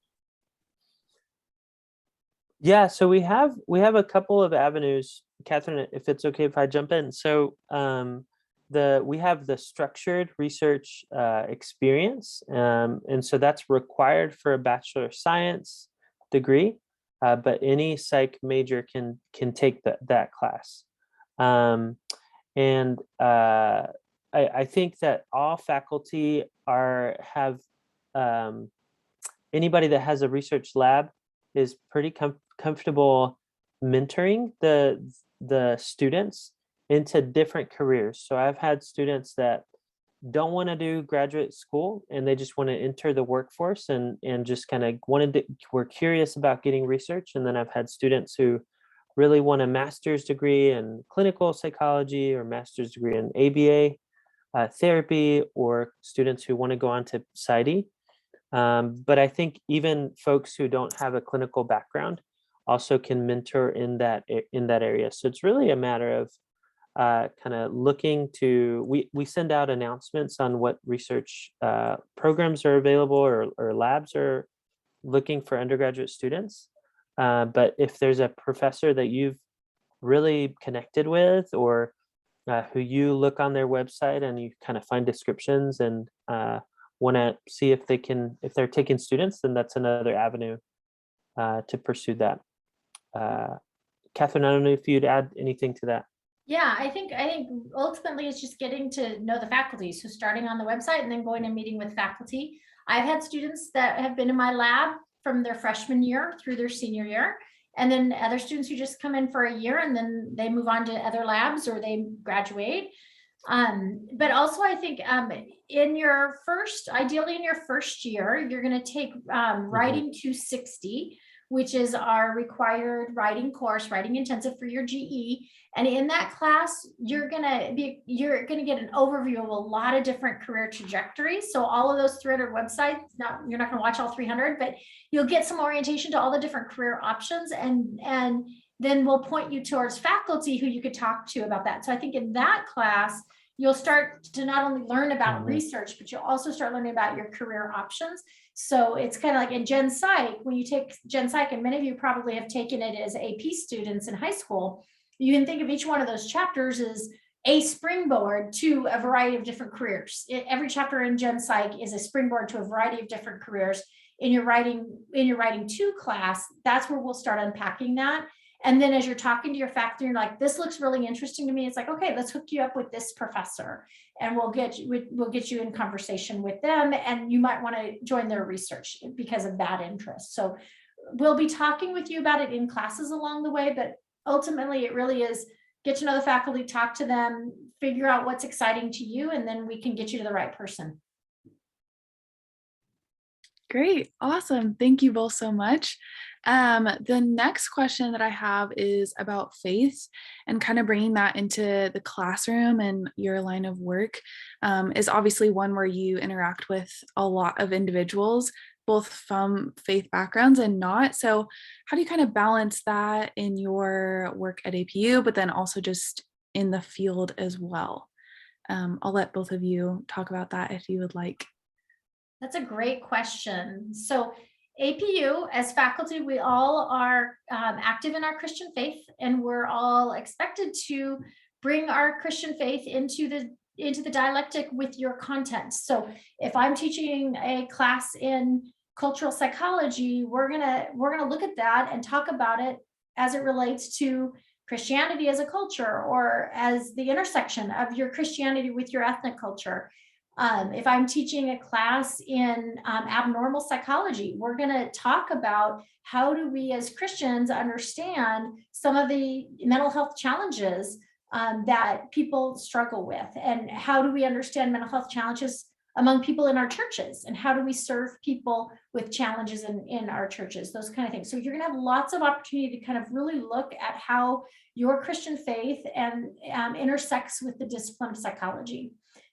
Yeah, so we have a couple of avenues, Catherine, if it's okay if I jump in. So we have the structured research experience, and so that's required for a Bachelor of Science degree, but any psych major can take that class. Um, and I think that all faculty have um, anybody that has a research lab is pretty comfortable mentoring the students into different careers. So I've had students that don't want to do graduate school and they just want to enter the workforce and just kind of were curious about getting research. And then I've had students who really want a master's degree in clinical psychology or master's degree in ABA therapy, or students who want to go on to PsyD. But I think even folks who don't have a clinical background also can mentor in that area. So it's really a matter of kind of looking to, we send out announcements on what research programs are available, or labs are looking for undergraduate students. But if there's a professor that you've really connected with, or who you look on their website and you kind of find descriptions and want to see if they're taking students, then that's another avenue to pursue that. Catherine, I don't know if you'd add anything to that. Yeah, I think ultimately it's just getting to know the faculty. So starting on the website and then going and meeting with faculty. I've had students that have been in my lab from their freshman year through their senior year, and then other students who just come in for a year and then they move on to other labs or they graduate. But also I think ideally in your first year, you're going to take Writing 260, which is our required writing course, writing intensive for your GE. And in that class, you're gonna get an overview of a lot of different career trajectories. So all of those 300 websites, you're not gonna watch all 300, but you'll get some orientation to all the different career options, and then we'll point you towards faculty who you could talk to about that. So I think in that class, you'll start to not only learn about research, but you'll also start learning about your career options. So it's kind of like in Gen Psych, when you take Gen Psych, and many of you probably have taken it as AP students in high school, you can think of each one of those chapters as a springboard to a variety of different careers. Every chapter in Gen Psych is a springboard to a variety of different careers. In your Writing 2 class, that's where we'll start unpacking that. And then as you're talking to your faculty, you're like, this looks really interesting to me. It's like, okay, let's hook you up with this professor and we'll get you in conversation with them. And you might want to join their research because of that interest. So we'll be talking with you about it in classes along the way, but ultimately it really is get to know the faculty, talk to them, figure out what's exciting to you, and then we can get you to the right person. Great. Awesome. Thank you both so much. The next question that I have is about faith and kind of bringing that into the classroom and your line of work is obviously one where you interact with a lot of individuals, both from faith backgrounds and not. So how do you kind of balance that in your work at APU, but then also just in the field as well? I'll let both of you talk about that if you would like. That's a great question. So APU, as faculty, we all are active in our Christian faith, and we're all expected to bring our Christian faith into the dialectic with your content. So if I'm teaching a class in cultural psychology, we're gonna look at that and talk about it as it relates to Christianity as a culture, or as the intersection of your Christianity with your ethnic culture. If I'm teaching a class in abnormal psychology, we're going to talk about how do we as Christians understand some of the mental health challenges that people struggle with, and how do we understand mental health challenges among people in our churches, and how do we serve people with challenges in our churches, those kind of things. So you're going to have lots of opportunity to kind of really look at how your Christian faith and intersects with the discipline of psychology.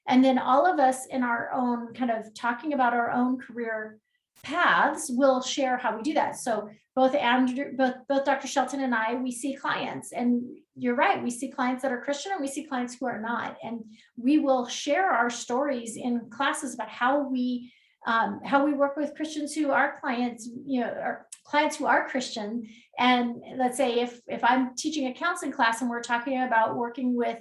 And then all of us in our own kind of talking about our own career paths will share how we do that. So both Dr. Shelton and I, we see clients, and you're right, we see clients that are Christian and we see clients who are not. And we will share our stories in classes about how we work with Christians who are clients, our clients who are Christian, and let's say if I'm teaching a counseling class and we're talking about working with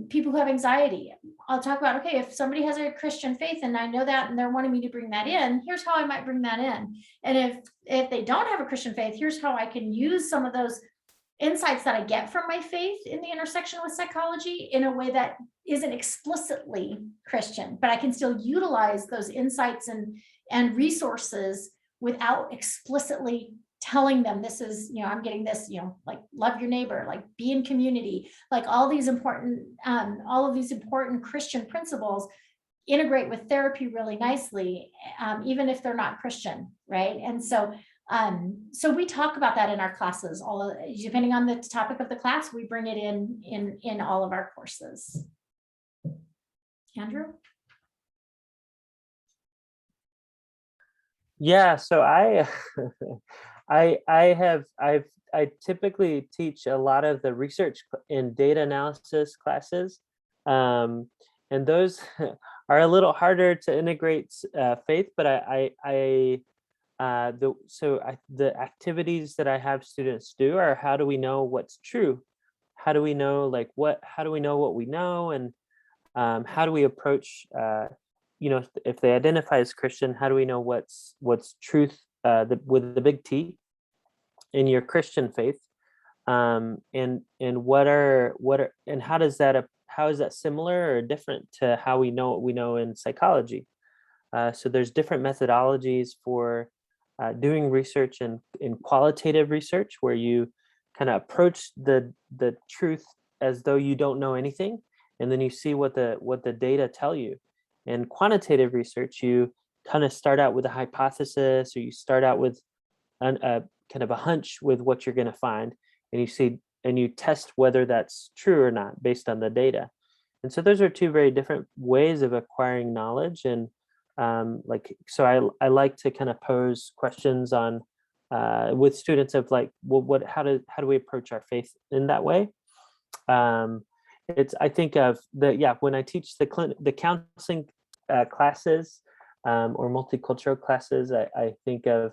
people who have anxiety, I'll talk about, okay, if somebody has a Christian faith and I know that and they're wanting me to bring that in, here's how I might bring that in. And if they don't have a Christian faith, here's how I can use some of those insights that I get from my faith in the intersection with psychology in a way that isn't explicitly Christian, but I can still utilize those insights and resources without explicitly telling them this is, I'm getting this, like love your neighbor, like be in community, like all of these important Christian principles integrate with therapy really nicely, even if they're not Christian, right? And so we talk about that in our classes. Depending on the topic of the class, we bring it in all of our courses. Andrew? Yeah, so I typically teach a lot of the research and data analysis classes, and those are a little harder to integrate faith. But the activities that I have students do are, how do we know what's true? How do we know how do we know what we know? And how do we approach, if they identify as Christian, how do we know what's truth with the big T in your Christian faith? And how is that similar or different to how we know what we know in psychology? So there's different methodologies for doing research in qualitative research, where you kind of approach the truth as though you don't know anything, and then you see what the data tell you. In quantitative research, you kind of start out with a hypothesis, or you start out with a kind of a hunch with what you're going to find, and you test whether that's true or not based on the data. And so those are two very different ways of acquiring knowledge. And so I like to kind of pose questions on with students of like, well, how do we approach our faith in that way? I think of when I teach the counseling classes or multicultural classes, I think of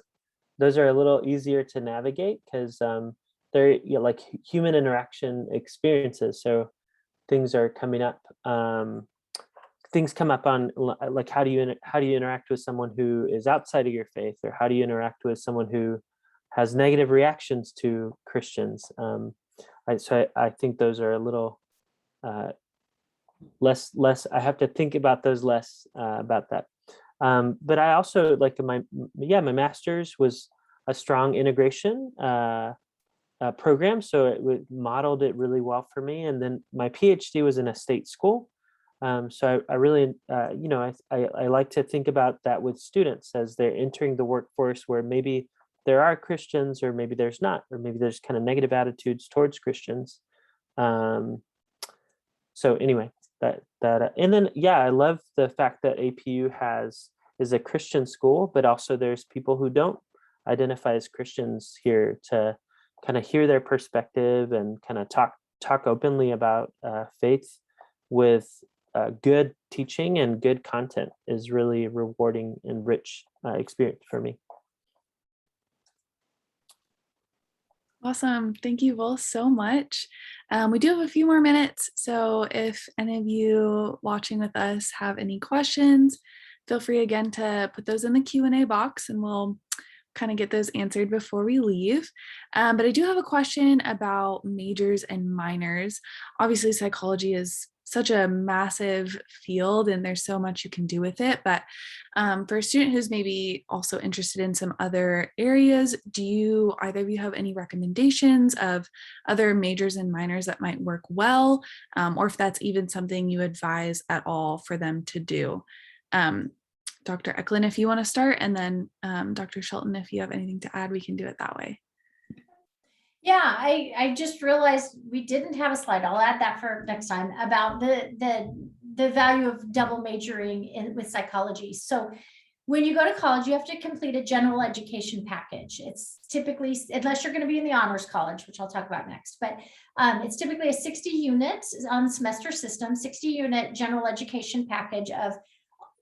those are a little easier to navigate because they're like human interaction experiences. So things are coming up. Things come up on like how do you interact with someone who is outside of your faith, or how do you interact with someone who has negative reactions to Christians? So I think those are a little less. I have to think about those less about that. But I also like my master's was a strong integration program, so it modeled it really well for me. And then my PhD was in a state school. So I really, I like to think about that with students as they're entering the workforce, where maybe there are Christians, or maybe there's not, or maybe there's kind of negative attitudes towards Christians. So anyway, and then I love the fact that APU is a Christian school, but also there's people who don't identify as Christians here to kind of hear their perspective and kind of talk openly about faith with good teaching and good content is really rewarding and rich experience for me. Awesome. Thank you both so much. We do have a few more minutes, so if any of you watching with us have any questions, feel free again to put those in the Q&A box, and we'll kind of get those answered before we leave. But I do have a question about majors and minors. Obviously, psychology is such a massive field and there's so much you can do with it. But for a student who's maybe also interested in some other areas, do either of you have any recommendations of other majors and minors that might work well? Or if that's even something you advise at all for them to do? Dr. Eeckland, if you want to start, and then Dr. Shelton, if you have anything to add, we can do it that way. Yeah, I just realized we didn't have a slide. I'll add that for next time about the value of double majoring with psychology. So when you go to college, you have to complete a general education package. It's typically, unless you're going to be in the honors college, which I'll talk about next, but it's typically a 60 unit on semester system, 60 unit general education package of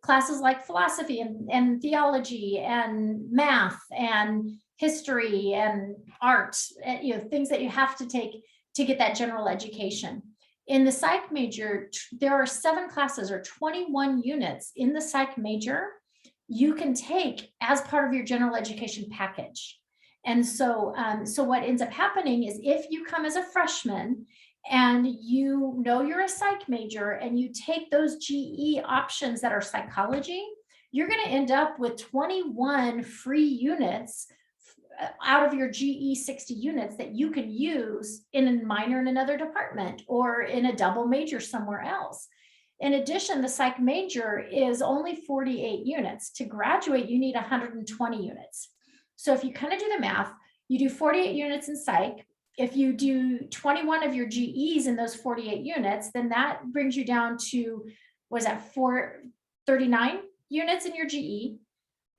classes like philosophy and theology and math and history and art, things that you have to take to get that general education. In the psych major, there are 7 classes or 21 units in the psych major you can take as part of your general education package. And so, so what ends up happening is if you come as a freshman and you know you're a psych major and you take those GE options that are psychology, you're going to end up with 21 free units out of your GE 60 units that you can use in a minor in another department or in a double major somewhere else. In addition, the psych major is only 48 units. To graduate, you need 120 units. So if you kind of do the math, you do 48 units in psych. If you do 21 of your GEs in those 48 units, then that brings you down to, was that 439 units in your GE,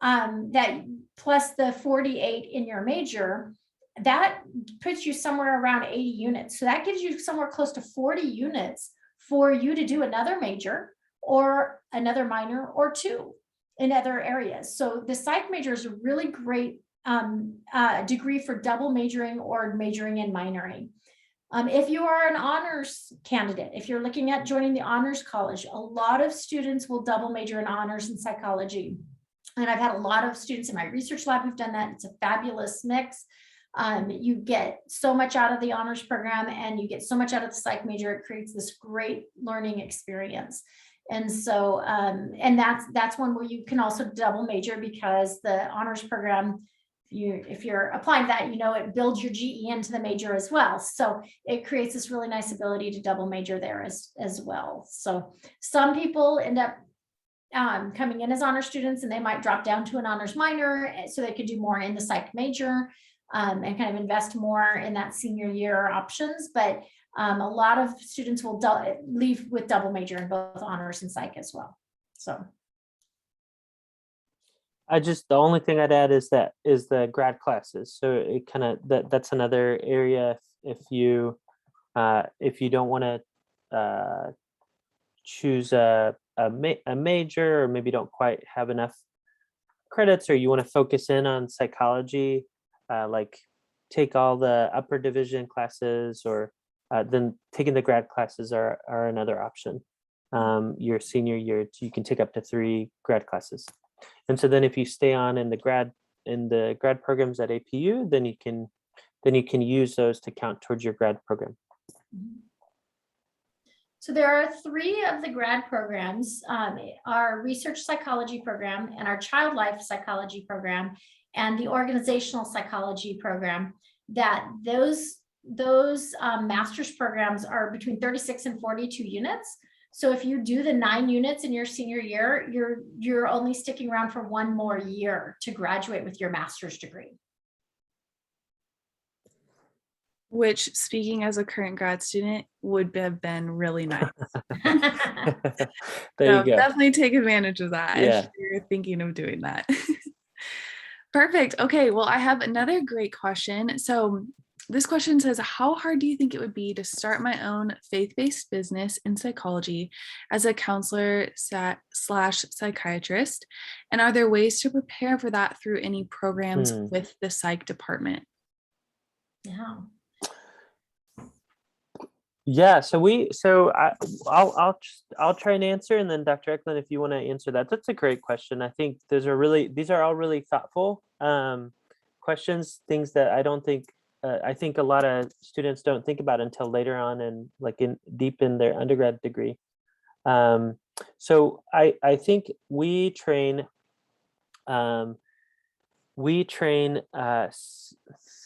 that plus the 48 in your major, that puts you somewhere around 80 units. So that gives you somewhere close to 40 units for you to do another major or another minor or 2 in other areas. So the psych major is a really great degree for double majoring or majoring and minoring. If you are an honors candidate, if you're looking at joining the honors college, a lot of students will double major in honors and psychology. And I've had a lot of students in my research lab who've done that. It's a fabulous mix. You get so much out of the honors program and you get so much out of the psych major. It creates this great learning experience. And so, and that's one where you can also double major, because the honors program, if you're applying that, it builds your GE into the major as well. So it creates this really nice ability to double major there as well. So some people end up coming in as honor students, and they might drop down to an honors minor so they could do more in the psych major and kind of invest more in that senior year options. But a lot of students will leave with double major in both honors and psych as well. So the only thing I'd add is the grad classes. So it kind of that's another area if you don't want to choose a major, or maybe don't quite have enough credits, or you want to focus in on psychology, like take all the upper division classes, or then taking the grad classes are another option. Your senior year, you can take up to 3 grad classes. And so then if you stay on in the grad programs at APU, then you can use those to count towards your grad program. So there are 3 of the grad programs, our research psychology program and our child life psychology program and the organizational psychology program, that those master's programs are between 36 and 42 units. So if you do the 9 units in your senior year, you're only sticking around for 1 more year to graduate with your master's degree. Which, speaking as a current grad student, would have been really nice. There you go. Definitely take advantage of that if you're thinking of doing that. Perfect. Okay, well, I have another great question. So this question says, how hard do you think it would be to start my own faith-based business in psychology as a counselor / psychiatrist? And are there ways to prepare for that through any programs with the psych department? Yeah. Yeah, I'll try and answer, and then Dr. Eeckland, if you want to answer that's a great question. I think these are all really thoughtful questions, things that I think a lot of students don't think about until later on, and deep in their undergrad degree. So I think we train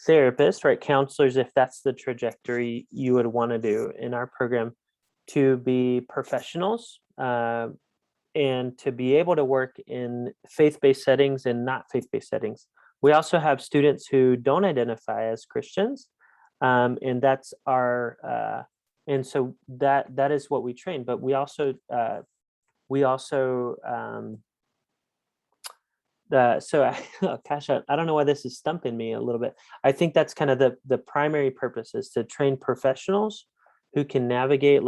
therapists, right, counselors, if that's the trajectory you would want to do in our program, to be professionals and to be able to work in faith-based settings and not faith-based settings. We also have students who don't identify as Christians, and that's our and so that is what we train. But we also gosh, I don't know why this is stumping me a little bit. I think that's kind of the primary purpose, is to train professionals who can navigate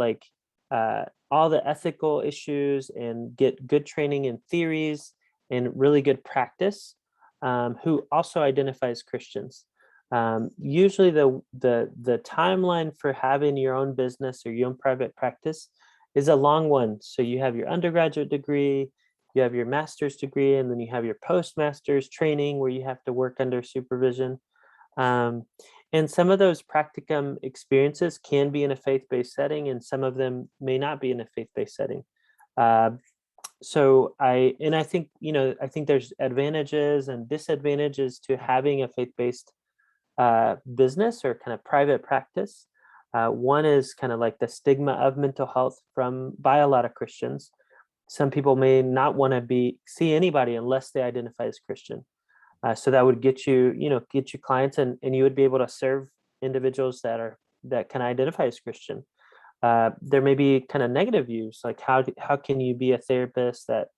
all the ethical issues and get good training in theories and really good practice who also identify as Christians. Usually the timeline for having your own business or your own private practice is a long one. So you have your undergraduate degree, you have your master's degree, and then you have your postmaster's training where you have to work under supervision. And some of those practicum experiences can be in a faith-based setting, and some of them may not be in a faith-based setting. So I think, I think there's advantages and disadvantages to having a faith-based business or kind of private practice. One is kind of like the stigma of mental health by a lot of Christians. Some people may not want to see anybody unless they identify as Christian. So that would get you clients, and you would be able to serve individuals that can identify as Christian. There may be kind of negative views, like how can you be a therapist that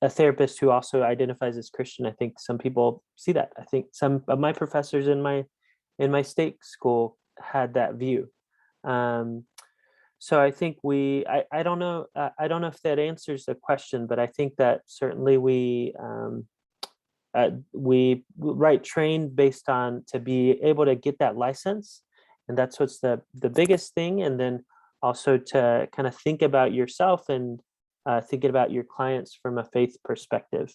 a therapist who also identifies as Christian? I think some people see that. I think some of my professors in my state school had that view. So I think I don't know if that answers the question, but I think that certainly we train based on to be able to get that license, and that's what's the biggest thing. And then also to kind of think about yourself and thinking about your clients from a faith perspective,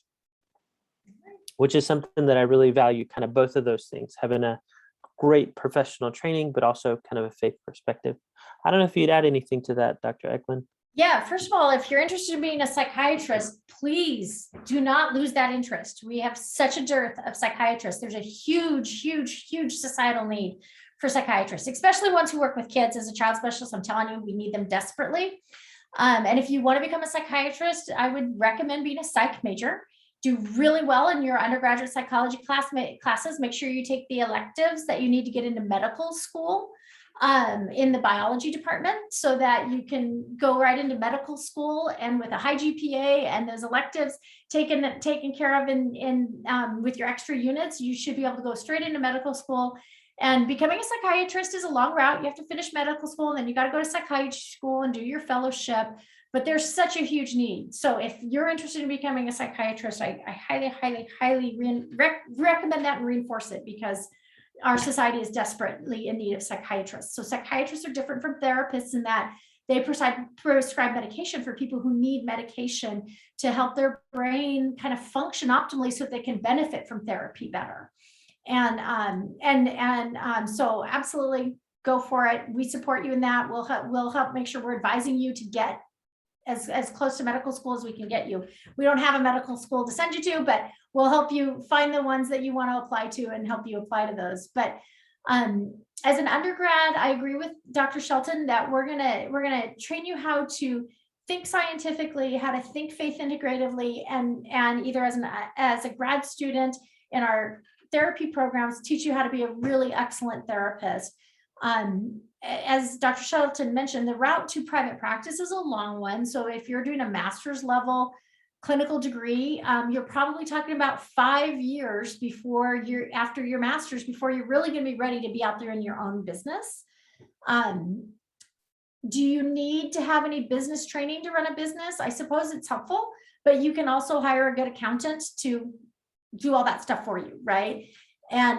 which is something that I really value, kind of both of those things, having a great professional training, but also kind of a faith perspective. I don't know if you'd add anything to that, Dr. Eeckland. Yeah, first of all, if you're interested in being a psychiatrist, please do not lose that interest. We have such a dearth of psychiatrists. There's a huge, huge, huge societal need for psychiatrists, especially ones who work with kids. As a child specialist, I'm telling you, we need them desperately. And if you want to become a psychiatrist, I would recommend being a psych major. Do really well in your undergraduate psychology classes. Make sure you take the electives that you need to get into medical school in the biology department, so that you can go right into medical school, and with a high GPA and those electives taken care of with your extra units, you should be able to go straight into medical school. And becoming a psychiatrist is a long route. You have to finish medical school, and then you got to go to psychiatry school and do your fellowship. But there's such a huge need. So if you're interested in becoming a psychiatrist, I highly, highly, highly recommend that and reinforce it, because our society is desperately in need of psychiatrists. So psychiatrists are different from therapists in that they prescribe medication for people who need medication to help their brain kind of function optimally so that they can benefit from therapy better. So absolutely go for it. We support you in that. We'll help make sure we're advising you to get as close to medical school as we can get you. We don't have a medical school to send you to, but we'll help you find the ones that you want to apply to and help you apply to those. But as an undergrad, I agree with Dr. Shelton that we're gonna train you how to think scientifically, how to think faith integratively, and either as a grad student in our therapy programs, teach you how to be a really excellent therapist. As Dr. Shelton mentioned, the route to private practice is a long one. So if you're doing a master's level clinical degree, you're probably talking about 5 years after your master's before you're really going to be ready to be out there in your own business. Do you need to have any business training to run a business? I suppose it's helpful, but you can also hire a good accountant to do all that stuff for you, right? But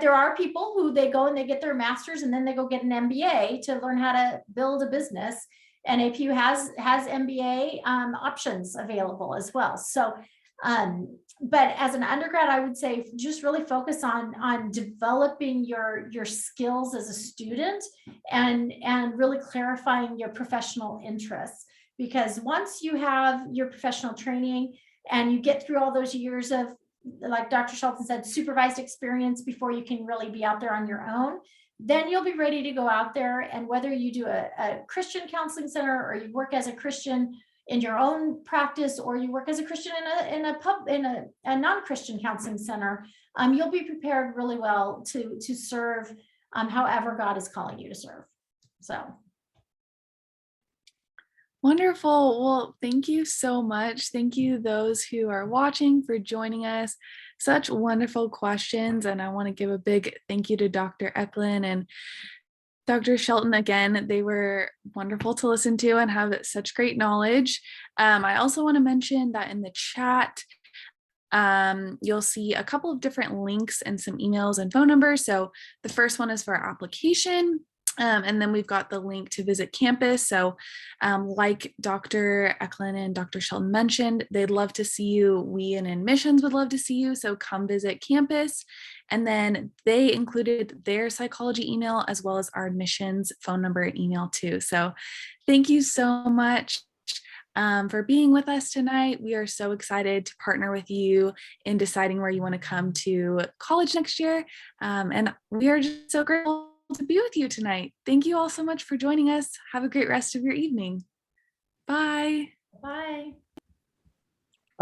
there are people who they go and they get their master's and then they go get an MBA to learn how to build a business. And APU has MBA options available as well. So, but as an undergrad, I would say just really focus on developing your skills as a student and really clarifying your professional interests. Because once you have your professional training and you get through all those years of, like Dr. Shelton said, supervised experience before you can really be out there on your own, then you'll be ready to go out there. And whether you do a Christian counseling center, or you work as a Christian in your own practice, or you work as a Christian in a non-Christian counseling center, you'll be prepared really well to serve however God is calling you to serve. So. Wonderful. Well, thank you so much. Thank you, those who are watching, for joining us. Such wonderful questions. And I want to give a big thank you to Dr. Eeckland and Dr. Shelton, again, they were wonderful to listen to and have such great knowledge. I also want to mention that in the chat, you'll see a couple of different links and some emails and phone numbers. So the first one is for our application. And then we've got the link to visit campus. So like Dr. Eeckland and Dr. Shelton mentioned, they'd love to see you. We in admissions would love to see you. So come visit campus. And then they included their psychology email as well as our admissions phone number and email too. So thank you so much for being with us tonight. We are so excited to partner with you in deciding where you want to come to college next year. And we are just so grateful to be with you tonight. Thank you all so much for joining us. Have a great rest of your evening. Bye. Bye.